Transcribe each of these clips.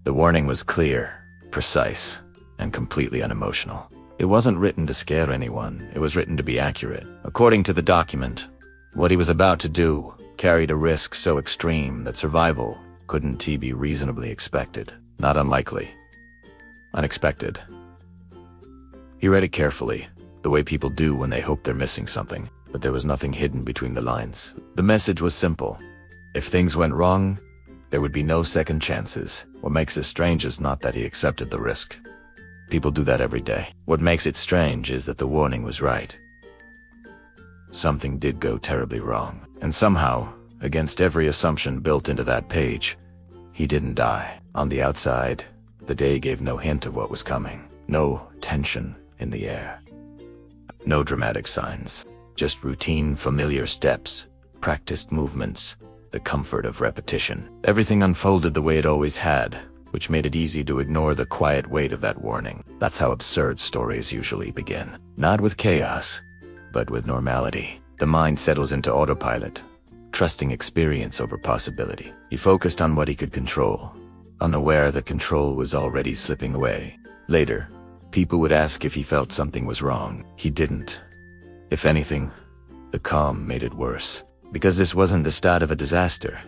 The warning was clear, precise, and completely unemotional. It wasn't written to scare anyone, it was written to be accurate. According to the document, what he was about to do carried a risk so extreme that survival couldn't be reasonably expected. Not unlikely. Unexpected. He read it carefully, the way people do when they hope they're missing something, but there was nothing hidden between the lines. The message was simple. If things went wrong, there would be no second chances. What makes this strange is not that he accepted the risk. People do that every day. What makes it strange is that the warning was right. Something did go terribly wrong, and somehow, against every assumption built into that page, he didn't die. On the outside, the day gave no hint of what was coming. No tension in the air. No dramatic signs. Just routine, familiar steps, practiced movements, the comfort of repetition. Everything unfolded the way it always had, which made it easy to ignore the quiet weight of that warning. That's how absurd stories usually begin. Not with chaos, but with normality. The mind settles into autopilot, trusting experience over possibility. He focused on what he could control, unaware that control was already slipping away. Later, people would ask if he felt something was wrong. He didn't. If anything, the calm made it worse. Because this wasn't the start of a disaster.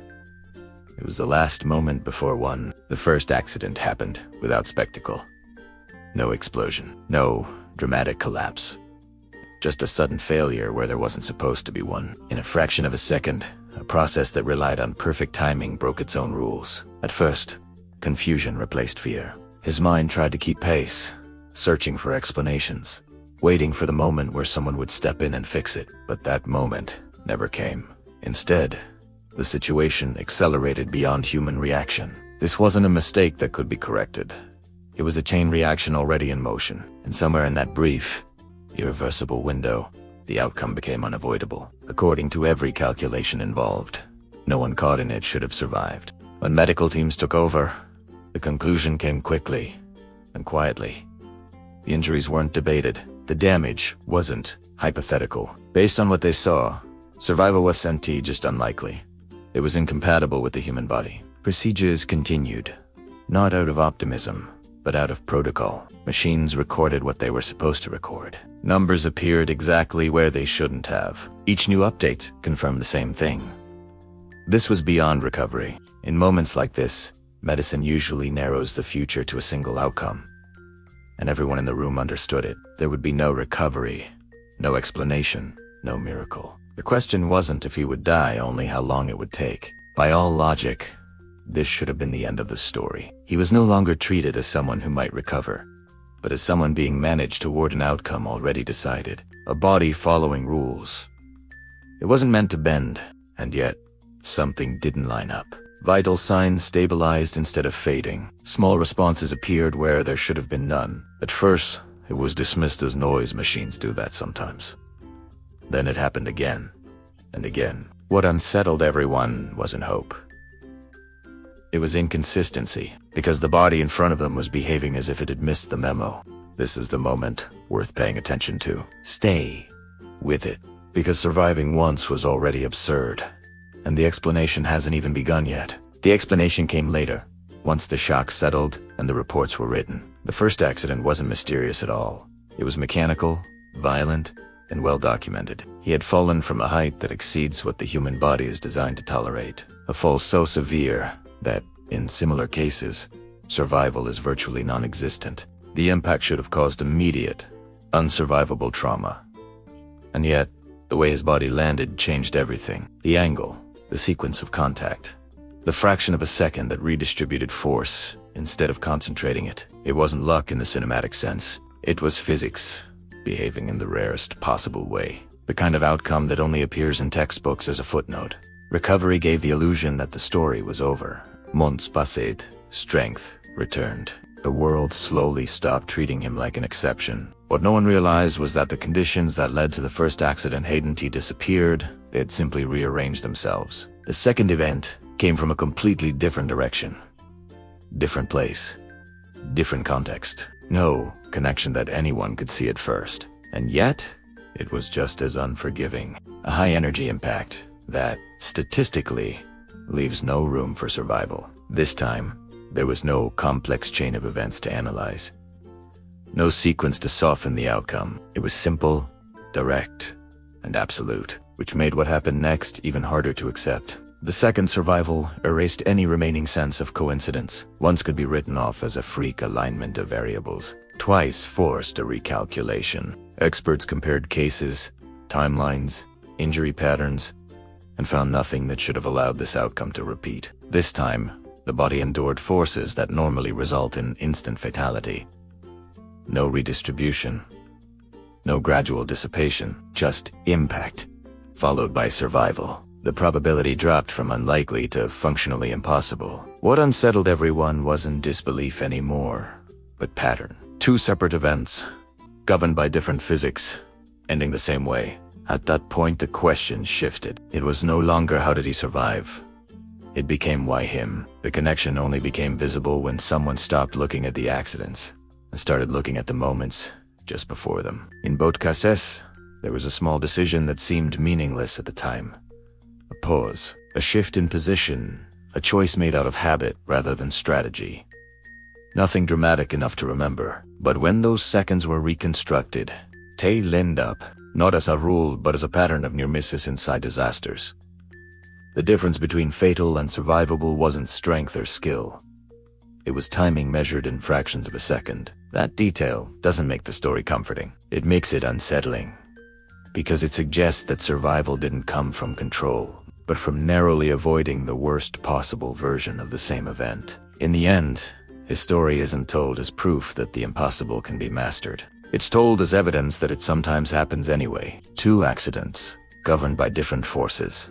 It was the last moment before one. The first accident happened without spectacle. No explosion. No dramatic collapse. Just a sudden failure where there wasn't supposed to be one. In a fraction of a second, a process that relied on perfect timing broke its own rules. At first, confusion replaced fear. His mind tried to keep pace, searching for explanations, waiting for the moment where someone would step in and fix it. But that moment never came. Instead, the situation accelerated beyond human reaction. This wasn't a mistake that could be corrected. It was a chain reaction already in motion, and somewhere in that brief, irreversible window, the outcome became unavoidable. According to every calculation involved, no one caught in it should have survived. When medical teams took over, the conclusion came quickly and quietly. The injuries weren't debated. The damage wasn't hypothetical. Based on what they saw, survival was just unlikely. It was incompatible with the human body. Procedures continued, not out of optimism, but out of protocol. Machines recorded what they were supposed to record. Numbers appeared exactly where they shouldn't have. Each new update confirmed the same thing. This was beyond recovery. In moments like this, medicine usually narrows the future to a single outcome. And everyone in the room understood it. There would be no recovery, no explanation, no miracle. The question wasn't if he would die, only how long it would take. By all logic, this should have been the end of the story. He was no longer treated as someone who might recover, but as someone being managed toward an outcome already decided. A body following rules. It wasn't meant to bend, and yet, something didn't line up. Vital signs stabilized instead of fading. Small responses appeared where there should have been none. At first, it was dismissed as noise. Machines do that sometimes. Then it happened again, and again. What unsettled everyone wasn't hope. It was inconsistency, because the body in front of them was behaving as if it had missed the memo. This is the moment worth paying attention to. Stay with it, because surviving once was already absurd, and the explanation hasn't even begun yet. The explanation came later, once the shock settled and the reports were written. The first accident wasn't mysterious at all. It was mechanical, violent, and well documented. He had fallen from a height that exceeds what the human body is designed to tolerate. A fall so severe that, in similar cases, survival is virtually non-existent. The impact should have caused immediate, unsurvivable trauma. And yet, the way his body landed changed everything. The angle, the sequence of contact, the fraction of a second that redistributed force instead of concentrating it. It wasn't luck in the cinematic sense. It was physics, behaving in the rarest possible way. The kind of outcome that only appears in textbooks as a footnote. Recovery gave the illusion that the story was over. Months passed, strength returned. The world slowly stopped treating him like an exception. What no one realized was that the conditions that led to the first accident hadn't disappeared, they had simply rearranged themselves. The second event came from a completely different direction. Different place. Different context. No connection that anyone could see at first. And yet, it was just as unforgiving. A high-energy impact that, statistically, leaves no room for survival. This time, There was no complex chain of events to analyze. No sequence to soften the outcome. It was simple, direct, and absolute, which made what happened next even harder to accept. The second survival erased any remaining sense of coincidence. Once could be written off as a freak alignment of variables. Twice forced a recalculation. Experts compared cases, timelines, injury patterns, and found nothing that should have allowed this outcome to repeat. This time, the body endured forces that normally result in instant fatality. No redistribution, no gradual dissipation, just impact, followed by survival. The probability dropped from unlikely to functionally impossible. What unsettled everyone wasn't disbelief anymore, but pattern. Two separate events, governed by different physics, ending the same way. At that point, the question shifted. It was no longer how did he survive. It became why him. The connection only became visible when someone stopped looking at the accidents and started looking at the moments just before them. In both cases, there was a small decision that seemed meaningless at the time. A pause, a shift in position, a choice made out of habit rather than strategy. Nothing dramatic enough to remember, but when those seconds were reconstructed, they lined up, not as a rule but as a pattern of near misses inside disasters. The difference between fatal and survivable wasn't strength or skill. It was timing measured in fractions of a second. That detail doesn't make the story comforting. It makes it unsettling, because it suggests that survival didn't come from control, but from narrowly avoiding the worst possible version of the same event. In the end, his story isn't told as proof that the impossible can be mastered. It's told as evidence that it sometimes happens anyway. Two accidents, governed by different forces,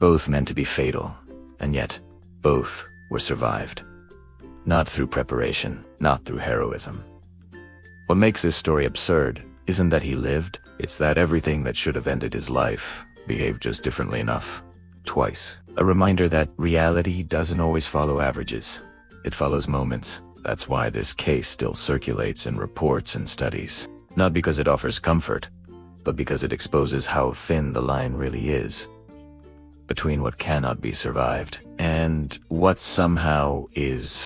both meant to be fatal, and yet both were survived. Not through preparation, not through heroism. What makes this story absurd isn't that he lived, it's that everything that should have ended his life behaved just differently enough. Twice. A reminder that reality doesn't always follow averages. It follows moments. That's why this case still circulates in reports and studies. Not because it offers comfort, but because it exposes how thin the line really is between what cannot be survived and what somehow is.